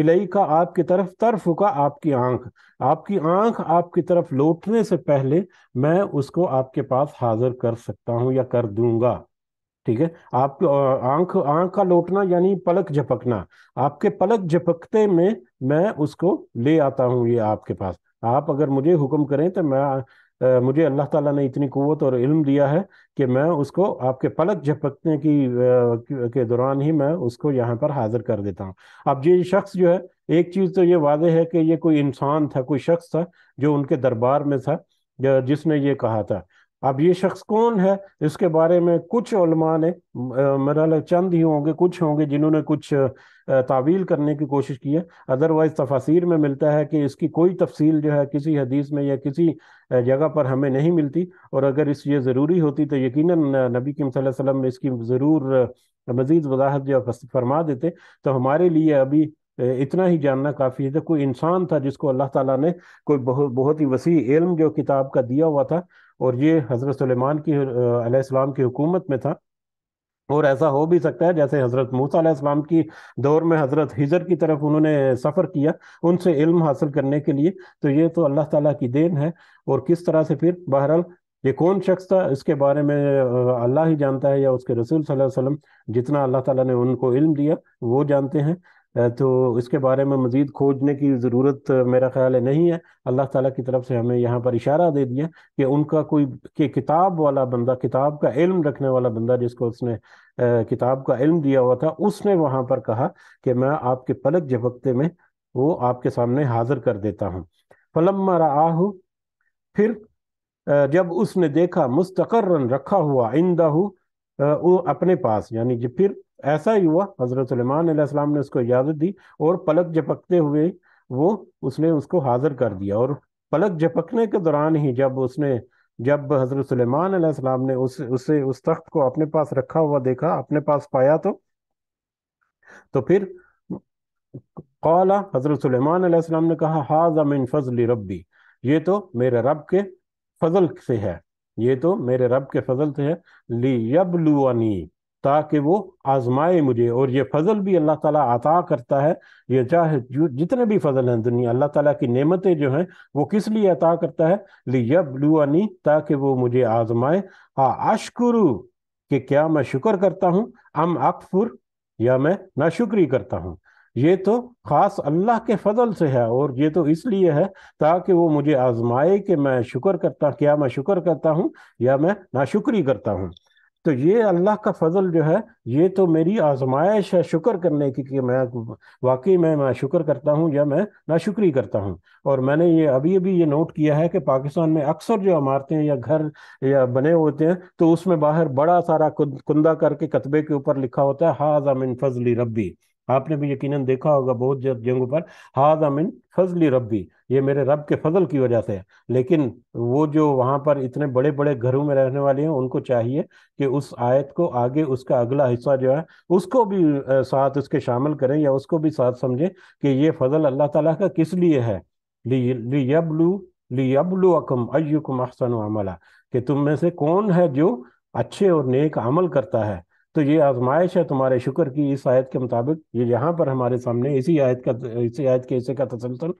الہی کا آپ کی طرف، طرف کا آپ کی آنکھ، آپ کی آنکھ آپ کی طرف لوٹنے سے پہلے میں اس کو آپ کے پاس حاضر کر سکتا ہوں یا کر دوں گا. ٹھیک ہے. آپ کی آنکھ، آنکھ کا لوٹنا یعنی پلک جھپکنا. آپ کے پلک جھپکتے میں اس کو لے آتا ہوں یہ آپ کے پاس. آپ اگر مجھے حکم کریں تو مجھے اللہ تعالیٰ نے اتنی قوت اور علم دیا ہے کہ میں اس کو آپ کے پلک جھپکنے کے دوران ہی میں اس کو یہاں پر حاضر کر دیتا ہوں. اب یہ شخص جو ہے، ایک چیز تو یہ واضح ہے کہ یہ کوئی انسان تھا، کوئی شخص تھا جو ان کے دربار میں تھا، جس نے یہ کہا تھا. اب یہ شخص کون ہے اس کے بارے میں کچھ علماء نے، میرا چند ہی ہوں گے، کچھ ہوں گے جنہوں نے کچھ تعویل کرنے کی کوشش کی ہے. ادروائز تفاسیر میں ملتا ہے کہ اس کی کوئی تفصیل جو ہے کسی حدیث میں یا کسی جگہ پر ہمیں نہیں ملتی. اور اگر یہ ضروری ہوتی تو یقیناً نبی کریم صلی اللہ علیہ وسلم نے اس کی ضرور مزید وضاحت جو فرما دیتے. تو ہمارے لیے ابھی اتنا ہی جاننا کافی ہے کہ کوئی انسان تھا جس کو اللہ تعالیٰ نے کوئی بہت ہی وسیع علم جو کتاب کا دیا ہوا تھا، اور یہ حضرت سلیمان کی علیہ السلام کی حکومت میں تھا. اور ایسا ہو بھی سکتا ہے جیسے حضرت موسیٰ علیہ السلام کی دور میں حضرت خضر کی طرف انہوں نے سفر کیا ان سے علم حاصل کرنے کے لیے. تو یہ تو اللہ تعالیٰ کی دین ہے. اور کس طرح سے پھر بہرحال یہ کون شخص تھا اس کے بارے میں اللہ ہی جانتا ہے، یا اس کے رسول صلی اللہ علیہ وسلم، جتنا اللہ تعالیٰ نے ان کو علم دیا وہ جانتے ہیں. تو اس کے بارے میں مزید کھوجنے کی ضرورت میرا خیال ہے نہیں ہے. اللہ تعالیٰ کی طرف سے ہمیں یہاں پر اشارہ دے دیا کہ ان کا کوئی کہ کتاب والا بندہ، کتاب کا علم رکھنے والا بندہ جس کو اس نے کتاب کا علم دیا ہوا تھا، اس نے وہاں پر کہا کہ میں آپ کے پلک جھپکتے میں وہ آپ کے سامنے حاضر کر دیتا ہوں. فلما رآہ، پھر جب اس نے دیکھا، مستقرن رکھا ہوا، عندہ وہ اپنے پاس، یعنی جب پھر ایسا ہی ہوا حضرت سلیمان علیہ السلام نے اس کو اجازت دی اور پلک جھپکتے ہوئے اس نے اس کو حاضر کر دیا. اور پلک جھپکنے کے دوران ہی جب حضرت سلیمان علیہ السلام نے اسے اس تخت کو اپنے پاس رکھا ہوا دیکھا، اپنے پاس پایا، تو پھر قال، حضرت سلیمان علیہ السلام نے کہا، ھذا من فضل ربی، یہ تو میرے رب کے فضل سے ہے، یہ تو میرے رب کے فضل سے ہے. لیبلونی، تاکہ وہ آزمائے مجھے. اور یہ فضل بھی اللہ تعالیٰ عطا کرتا ہے. یہ چاہے جتنے بھی فضل ہیں دنیا، اللہ تعالیٰ کی نعمتیں جو ہیں وہ کس لیے عطا کرتا ہے؟ لیبلونی، تاکہ وہ مجھے آزمائے. اشکرو، کہ کیا میں شکر کرتا ہوں، ام اکفر، یا میں ناشکری کرتا ہوں. یہ تو خاص اللہ کے فضل سے ہے، اور یہ تو اس لیے ہے تاکہ وہ مجھے آزمائے کہ میں کیا میں شکر کرتا ہوں یا میں ناشکری کرتا ہوں. تو یہ اللہ کا فضل جو ہے یہ تو میری آزمائش ہے شکر کرنے کی، کہ میں واقعی میں شکر کرتا ہوں یا میں ناشکری کرتا ہوں. اور میں نے یہ ابھی یہ نوٹ کیا ہے کہ پاکستان میں اکثر جو عمارتیں یا گھر یا بنے ہوتے ہیں تو اس میں باہر بڑا سارا کندہ کر کے کتبے کے اوپر لکھا ہوتا ہے، ھذا من فضل ربی. آپ نے بھی یقیناً دیکھا ہوگا بہت جگہوں پر، ھذا من فضل ربی، یہ میرے رب کے فضل کی وجہ سے ہے. لیکن وہ جو وہاں پر اتنے بڑے بڑے گھروں میں رہنے والے ہیں ان کو چاہیے کہ اس آیت کو آگے، اس کا اگلا حصہ جو ہے اس کو بھی ساتھ اس کے شامل کریں، یا اس کو بھی ساتھ سمجھیں کہ یہ فضل اللہ تعالیٰ کا کس لیے ہے. لیبلوکم ایکم احسن عملا، کہ تم میں سے کون ہے جو اچھے اور نیک عمل کرتا ہے. تو یہ آزمائش ہے تمہارے شکر کی. اس آیت کے مطابق یہ یہاں پر ہمارے سامنے اسی آیت کے حصے کا تسلسل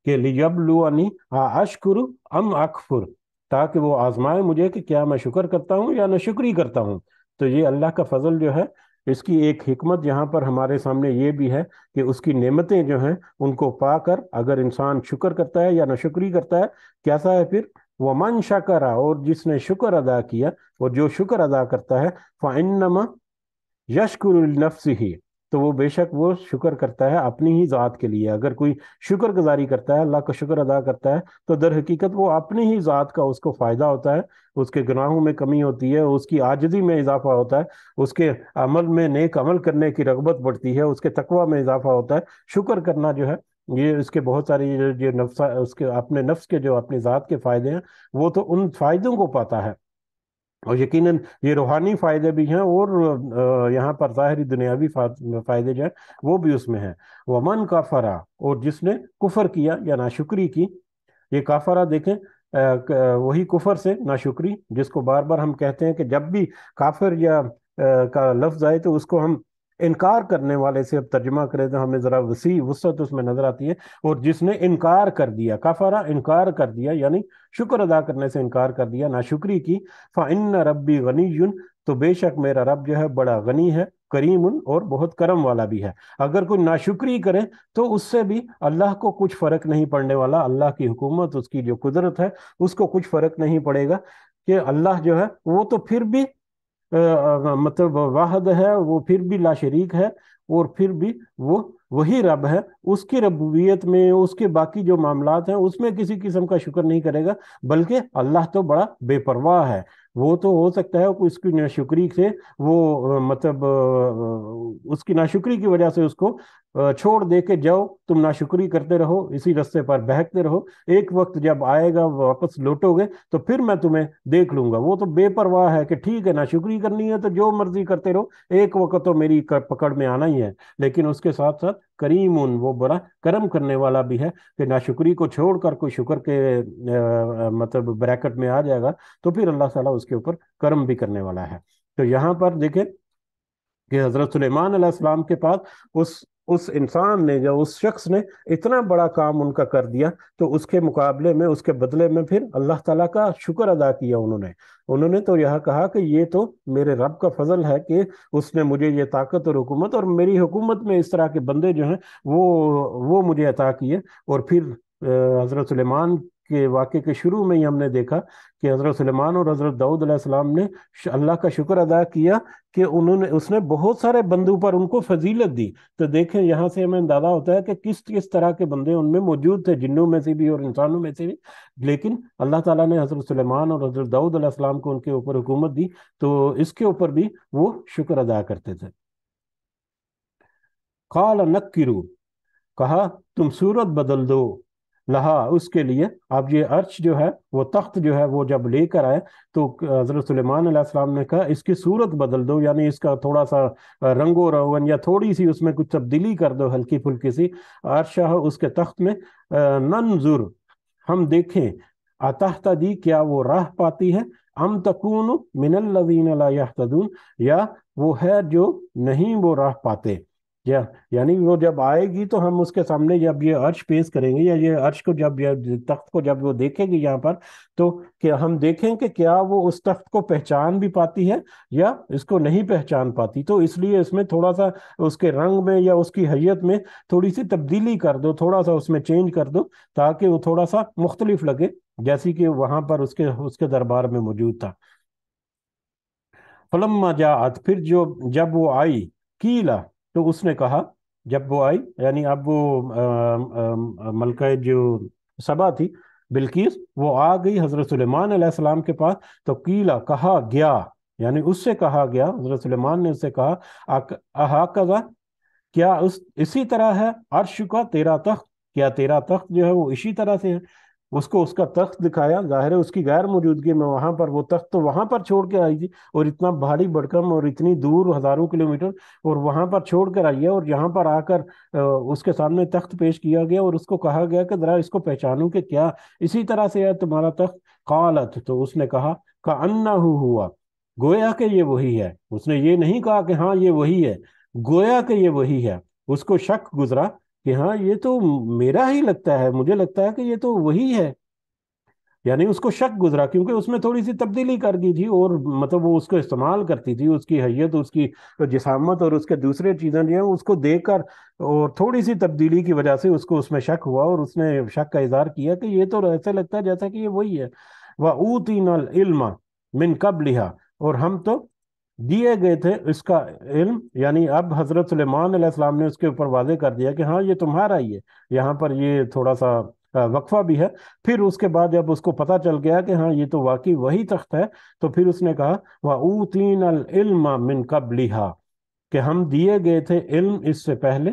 کہ لیبلونی اشکر ام اکفر، تاکہ وہ آزمائے مجھے کہ کیا میں شکر کرتا ہوں یا ناشکری کرتا ہوں. تو یہ اللہ کا فضل جو ہے، اس کی ایک حکمت یہاں پر ہمارے سامنے یہ بھی ہے کہ اس کی نعمتیں جو ہیں ان کو پا کر اگر انسان شکر کرتا ہے یا ناشکری کرتا ہے، کیسا ہے پھر؟ وَمَنْ شَكَرَ، اور جس نے شکر ادا کیا، اور جو شکر ادا کرتا ہے، فَإِنَّمَا يَشْكُرُ لِنَفْسِهِ، تو وہ بے شک وہ شکر کرتا ہے اپنی ہی ذات کے لیے. اگر کوئی شکر گزاری کرتا ہے، اللہ کا شکر ادا کرتا ہے، تو در حقیقت وہ اپنی ہی ذات کا اس کو فائدہ ہوتا ہے. اس کے گناہوں میں کمی ہوتی ہے، اس کی عاجزی میں اضافہ ہوتا ہے، اس کے عمل میں نیک عمل کرنے کی رغبت بڑھتی ہے، اس کے تقوی میں اضافہ ہوتا ہے. شکر کرنا جو ہے یہ اس کے بہت ساری جو نفس، اس کے اپنے نفس کے جو اپنی ذات کے فائدے ہیں وہ تو ان فائدوں کو پاتا ہے. اور یقیناً یہ روحانی فائدے بھی ہیں، اور یہاں پر ظاہری دنیاوی فائدے جو ہیں وہ بھی اس میں ہیں. ومن کافرا، اور جس نے کفر کیا یا ناشکری کی. یہ کافرہ دیکھیں وہی کفر سے ناشکری، جس کو بار بار ہم کہتے ہیں کہ جب بھی کافر یا کا لفظ آئے تو اس کو ہم انکار کرنے والے سے اب ترجمہ کرے تو ہمیں ذرا وسیع وسعت اس میں نظر آتی ہے. اور جس نے انکار کر دیا، کفرا انکار کر دیا یعنی شکر ادا کرنے سے انکار کر دیا، ناشکری کی. فَإِنَّ رَبِّي غَنِيٌّ، تو بے شک میرا رب جو ہے بڑا غنی ہے، کریم اور بہت کرم والا بھی ہے. اگر کوئی ناشکری کرے تو اس سے بھی اللہ کو کچھ فرق نہیں پڑنے والا. اللہ کی حکومت، اس کی جو قدرت ہے، اس کو کچھ فرق نہیں پڑے گا کہ اللہ جو ہے وہ تو پھر بھی مطلب واحد ہے، وہ پھر بھی لا شریک ہے، اور پھر بھی وہ وہی رب ہے. اس کی ربوبیت میں، اس کے باقی جو معاملات ہیں اس میں کسی قسم کا شکر نہیں کرے گا، بلکہ اللہ تو بڑا بے پرواہ ہے. وہ تو ہو سکتا ہے کہ اس کی ناشکری سے وہ مطلب اس کی ناشکری کی وجہ سے اس کو چھوڑ دے کے جاؤ، تم ناشکری کرتے رہو، اسی رستے پر بہکتے رہو، ایک وقت جب آئے گا واپس لوٹو گے تو پھر میں تمہیں دیکھ لوں گا. وہ تو بے پرواہ ہے کہ ٹھیک ہے ناشکری کرنی ہے تو جو مرضی کرتے رہو، ایک وقت تو میری پکڑ میں آنا ہی ہے. لیکن اس کے ساتھ ساتھ کریم، وہ بڑا کرم کرنے والا بھی ہے کہ ناشکری کو چھوڑ کر کوئی شکر کے مطلب بریکٹ میں آ جائے گا تو پھر اللہ تعالیٰ اس کے اوپر کرم بھی کرنے والا ہے. تو یہاں پر دیکھیں کہ حضرت سلیمان علیہ السلام کے پاس اس انسان نے، جو اس شخص نے اتنا بڑا کام ان کا کر دیا، تو اس کے مقابلے میں، اس کے بدلے میں پھر اللہ تعالیٰ کا شکر ادا کیا انہوں نے تو یہ کہا کہ یہ تو میرے رب کا فضل ہے کہ اس نے مجھے یہ طاقت اور حکومت، اور میری حکومت میں اس طرح کے بندے جو ہیں وہ مجھے عطا کیے. اور پھر حضرت سلیمان کے واقعے کے شروع میں ہی ہم نے دیکھا کہ حضرت سلیمان اور حضرت داؤد علیہ السلام نے اللہ کا شکر ادا کیا کہ اس نے بہت سارے بندوں پر ان کو فضیلت دی. تو دیکھیں یہاں سے ہمیں اندازہ ہوتا ہے کہ کس کس طرح کے بندے ان میں موجود تھے، جنوں میں سے بھی اور انسانوں میں سے بھی. لیکن اللہ تعالیٰ نے حضرت سلیمان اور حضرت داؤد علیہ السلام کو ان کے اوپر حکومت دی، تو اس کے اوپر بھی وہ شکر ادا کرتے تھے. قال نکرو، کہا تم صورت بدل دو، لہا اس کے لیے. اب یہ عرش جو ہے، وہ تخت جو ہے، وہ جب لے کر آئے تو حضرت سلیمان علیہ السلام نے کہا اس کی صورت بدل دو، یعنی اس کا تھوڑا سا رنگ و رون یا تھوڑی سی اس میں کچھ تبدیلی کر دو، ہلکی پھلکی سی. عرشہ، اس کے تخت میں، ننظر، ہم دیکھیں، اتہتدی، کیا وہ راہ پاتی ہے، ام تکون من الذین لا یہتدون، یا وہ ہے جو نہیں وہ راہ پاتے. یعنی وہ جب آئے گی تو ہم اس کے سامنے جب یہ عرش پیش کریں گے، یا یہ عرش کو جب تخت کو جب وہ دیکھے گی یہاں پر، تو کیا ہم دیکھیں کہ کیا وہ اس تخت کو پہچان بھی پاتی ہے یا اس کو نہیں پہچان پاتی. تو اس لیے اس میں تھوڑا سا اس کے رنگ میں یا اس کی حیت میں تھوڑی سی تبدیلی کر دو، تھوڑا سا اس میں چینج کر دو، تاکہ وہ تھوڑا سا مختلف لگے، جیسی کہ وہاں پر اس کے دربار میں موجود تھا. فلما جاءت، پھر جب وہ آئی، کیلا، تو اس نے کہا، جب وہ آئی یعنی اب وہ ملکہ جو سبا تھی، بلقیس، وہ آ گئی حضرت سلیمان علیہ السلام کے پاس. تو کیلا، کہا گیا، یعنی اس سے کہا گیا، حضرت سلیمان نے اس سے کہا، اہاکذا، کیا اسی طرح ہے عرش کا تیرا تخت، کیا تیرا تخت جو ہے وہ اسی طرح سے ہے. اس کو اس کا تخت دکھایا، ظاہر ہے اس کی غیر موجودگی میں وہاں پر وہ تخت تو وہاں پر چھوڑ کے آئی تھی، اور اتنا بھاری بھرکم اور اتنی دور ہزاروں کلومیٹر، اور وہاں پر چھوڑ کر آئی ہے، اور یہاں پر آ کر اس کے سامنے تخت پیش کیا گیا اور اس کو کہا گیا کہ ذرا اس کو پہچانوں کہ کیا اسی طرح سے ہے تمہارا تخت. قالت، تو اس نے کہا، کأنہ ہوا، گویا کہ یہ وہی ہے. اس نے یہ نہیں کہا کہ ہاں یہ وہی ہے، گویا کہ یہ وہی ہے. اس کو شک گزرا کہ ہاں یہ تو میرا ہی لگتا ہے، مجھے لگتا ہے کہ یہ تو وہی ہے. یعنی اس کو شک گزرا کیونکہ اس میں تھوڑی سی تبدیلی کر دی تھی، اور مطلب وہ اس کو استعمال کرتی تھی، اس کی حیت، اس کی جسامت اور اس کے دوسرے چیزیں جو ہیں اس کو دیکھ کر، اور تھوڑی سی تبدیلی کی وجہ سے اس کو اس میں شک ہوا، اور اس نے شک کا اظہار کیا کہ یہ تو ایسا لگتا ہے جیسا کہ یہ وہی ہے. وَأُوتِينَا الْعِلْمَ مِنْ قَبْلِهَا، اور ہم تو دیے گئے تھے اس کا علم. یعنی اب حضرت سلیمان علیہ السلام نے اس کے اوپر واضح کر دیا کہ ہاں یہ تمہارا ہی ہے. یہاں پر یہ تھوڑا سا وقفہ بھی ہے. پھر اس کے بعد جب اس کو پتہ چل گیا کہ ہاں یہ تو واقعی وہی تخت ہے، تو پھر اس نے کہا، وَأُوتِينَا الْعِلْمَ مِنْ قَبْلِهَا، کہ ہم دیے گئے تھے علم اس سے پہلے.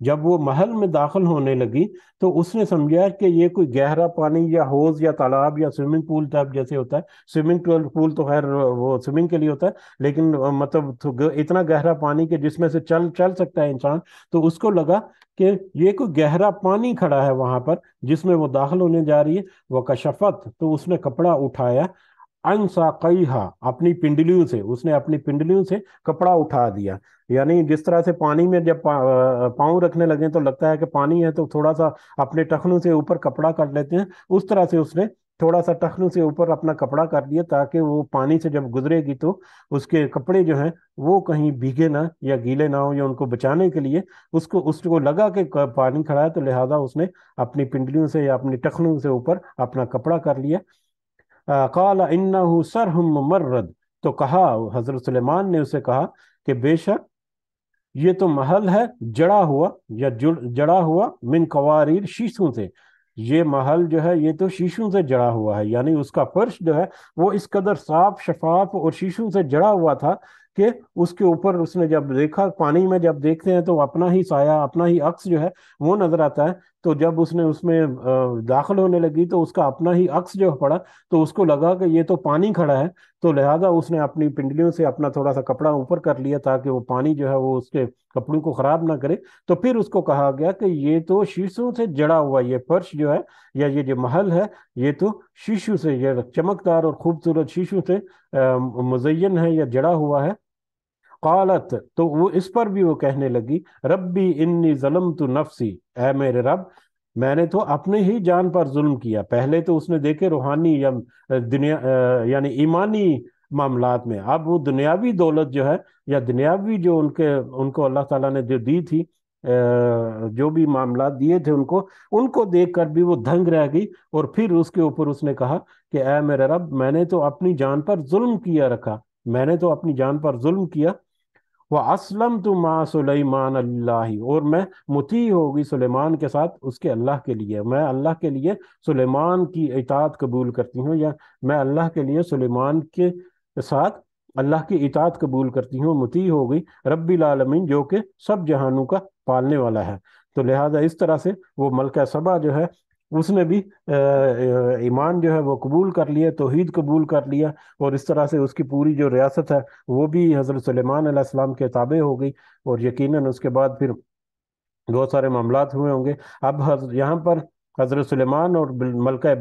جب وہ محل میں داخل ہونے لگی تو اس نے سمجھا کہ یہ کوئی گہرا پانی یا حوض یا تالاب یا سوئمنگ پول ٹائپ جیسے ہوتا ہے. سوئمنگ پول تو خیر وہ سوئمنگ کے لیے ہوتا ہے، لیکن مطلب اتنا گہرا پانی کہ جس میں سے چل چل سکتا ہے انسان. تو اس کو لگا کہ یہ کوئی گہرا پانی کھڑا ہے وہاں پر جس میں وہ داخل ہونے جا رہی ہے. وہ کشفت، تو اس نے کپڑا اٹھایا، ان ساقیہا، اپنی پنڈلیوں سے، اس نے اپنی پنڈلیوں سے کپڑا اٹھا دیا. یعنی جس طرح سے پانی میں جب پاؤں رکھنے لگے تو لگتا ہے کہ پانی ہے تو تھوڑا سا اپنے ٹخنوں سے اوپر کپڑا کر لیتے ہیں، اس طرح سے اس نے تھوڑا سا ٹخنوں سے اوپر اپنا کپڑا کر دیا تاکہ وہ پانی سے جب گزرے گی تو اس کے کپڑے جو ہیں وہ کہیں بھیگے نہ یا گیلے نہ ہوں، یا ان کو بچانے کے لیے اس کو لگا کہ پانی کھڑا ہے، تو لہٰذا اس نے اپنی پنڈلیوں سے یا اپنی ٹخنوں سے اوپر اپنا کپڑا کر لیا. قال انه سرهم ممرد، تو کہا، حضرت سلیمان نے اسے کہا کہ بے شک یہ تو محل ہے جڑا ہوا یا جڑا ہوا من قواریر، شیشوں سے. یہ محل جو ہے یہ تو شیشوں سے جڑا ہوا ہے، یعنی اس کا فرش جو ہے وہ اس قدر صاف شفاف اور شیشوں سے جڑا ہوا تھا کہ اس کے اوپر اس نے جب دیکھا، پانی میں جب دیکھتے ہیں تو اپنا ہی سایہ، اپنا ہی عکس جو ہے وہ نظر آتا ہے. تو جب اس نے اس میں داخل ہونے لگی تو اس کا اپنا ہی عکس جو پڑا تو اس کو لگا کہ یہ تو پانی کھڑا ہے. تو لہٰذا اس نے اپنی پنڈلیوں سے اپنا تھوڑا سا کپڑا اوپر کر لیا تاکہ وہ پانی جو ہے وہ اس کے کپڑوں کو خراب نہ کرے. تو پھر اس کو کہا گیا کہ یہ تو شیشوں سے جڑا ہوا یہ فرش جو ہے یا یہ جو محل ہے یہ تو شیشوں سے، یہ چمکدار اور خوبصورت شیشوں سے مزین ہے یا جڑا ہوا ہے. قالت، تو وہ اس پر بھی وہ کہنے لگی، ربی انی ظلمت نفسی، اے میرے رب میں نے تو اپنے ہی جان پر ظلم کیا. پہلے تو اس نے دیکھے روحانی یا دنیا یعنی ایمانی معاملات میں، اب وہ دنیاوی دولت جو ہے یا دنیاوی جو ان کو اللہ تعالیٰ نے جو دی تھی، جو بھی معاملات دیے تھے ان کو دیکھ کر بھی وہ دھنگ رہ گئی. اور پھر اس کے اوپر اس نے کہا کہ اے میرے رب میں نے تو اپنی جان پر ظلم کیا رکھا، میں نے تو اپنی جان پر ظلم کیا. وَأَسْلَمْتُ مَعَ سُلَيْمَانَ اللَّهِ، اور میں مطیع ہوگی سلیمان کے ساتھ اس کے اللہ کے لیے. میں اللہ کے لیے سلیمان کی اطاعت قبول کرتی ہوں، یا میں اللہ کے لیے سلیمان کے ساتھ اللہ کی اطاعت قبول کرتی ہوں، مطیع ہوگی رب العالمین جو کہ سب جہانوں کا پالنے والا ہے. تو لہٰذا اس طرح سے وہ ملکہ سبا جو ہے اس نے بھی ایمان جو ہے وہ قبول کر لیا، توحید قبول کر لیا، اور اس طرح سے اس کی پوری جو ریاست ہے وہ بھی حضرت سلیمان علیہ السلام کے تابع ہو گئی. اور یقیناً اس کے بعد پھر بہت سارے معاملات ہوئے ہوں گے. اب یہاں پر حضرت سلیمان اور ملکہ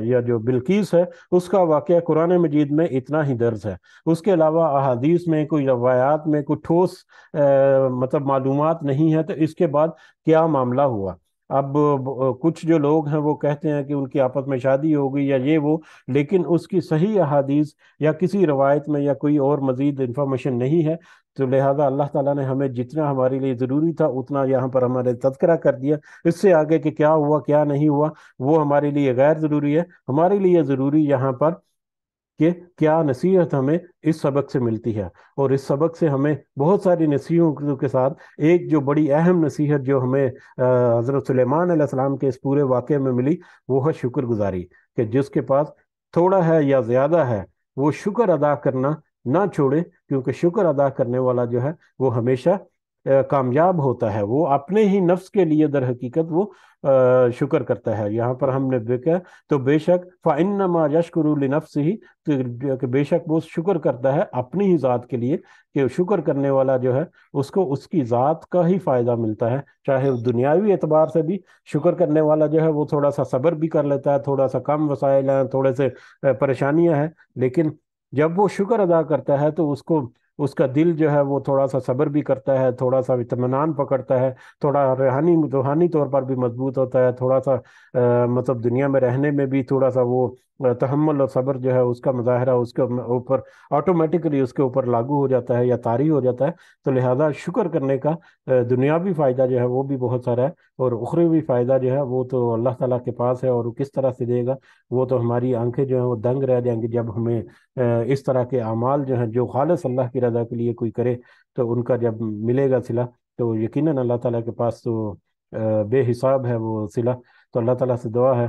یا جو بلقیس ہے اس کا واقعہ قرآن مجید میں اتنا ہی درج ہے. اس کے علاوہ احادیث میں کوئی روایات میں کوئی ٹھوس مطلب معلومات نہیں ہے. تو اس کے بعد کیا معاملہ ہوا؟ اب کچھ جو لوگ ہیں وہ کہتے ہیں کہ ان کی آپس میں شادی ہو گئی یا یہ وہ، لیکن اس کی صحیح احادیث یا کسی روایت میں یا کوئی اور مزید انفارمیشن نہیں ہے. تو لہٰذا اللہ تعالیٰ نے ہمیں جتنا ہمارے لیے ضروری تھا اتنا یہاں پر ہمارے تذکرہ کر دیا. اس سے آگے کہ کیا ہوا کیا نہیں ہوا وہ ہمارے لیے غیر ضروری ہے. ہمارے لیے ضروری یہاں پر کہ کیا نصیحت ہمیں اس سبق سے ملتی ہے. اور اس سبق سے ہمیں بہت ساری نصیحتوں کے ساتھ ایک جو بڑی اہم نصیحت جو ہمیں حضرت سلیمان علیہ السلام کے اس پورے واقعے میں ملی وہ ہے شکر گزاری. کہ جس کے پاس تھوڑا ہے یا زیادہ ہے وہ شکر ادا کرنا نہ چھوڑے، کیونکہ شکر ادا کرنے والا جو ہے وہ ہمیشہ کامیاب ہوتا ہے. وہ اپنے ہی نفس کے لیے در حقیقت وہ شکر کرتا ہے. یہاں پر ہم نے دیکھا تو بے شک فَإِنَّمَا يَشْكُرُ لِنَفْسِهِ، کہ بے شک وہ شکر کرتا ہے اپنی ہی ذات کے لیے. کہ شکر کرنے والا جو ہے اس کو اس کی ذات کا ہی فائدہ ملتا ہے. چاہے دنیاوی اعتبار سے بھی شکر کرنے والا جو ہے وہ تھوڑا سا صبر بھی کر لیتا ہے، تھوڑا سا کم وسائل ہیں، تھوڑے سے پریشانیاں ہیں، لیکن جب وہ شکر ادا کرتا ہے تو اس کا دل جو ہے وہ تھوڑا سا صبر بھی کرتا ہے، تھوڑا سا اطمینان پکڑتا ہے، تھوڑا روحانی طور پر بھی مضبوط ہوتا ہے، تھوڑا سا مطلب دنیا میں رہنے میں بھی تھوڑا سا وہ تحمل اور صبر جو ہے اس کا مظاہرہ اس کے اوپر آٹومیٹکلی اس کے اوپر لاگو ہو جاتا ہے یا طاری ہو جاتا ہے. تو لہذا شکر کرنے کا دنیاوی فائدہ جو ہے وہ بھی بہت سارا ہے، اور اخروی فائدہ جو ہے وہ تو اللہ تعالیٰ کے پاس ہے. اور وہ کس طرح سے دے گا وہ تو ہماری آنکھیں جو ہیں وہ دنگ رہ جائیں گی جب ہمیں اس طرح کے اعمال جو ہیں جو خالص اللہ کی رضا کے لیے کوئی کرے تو ان کا جب ملے گا صلہ تو یقیناً اللہ تعالیٰ کے پاس تو بے حساب ہے وہ صلہ. تو اللہ تعالیٰ سے دعا ہے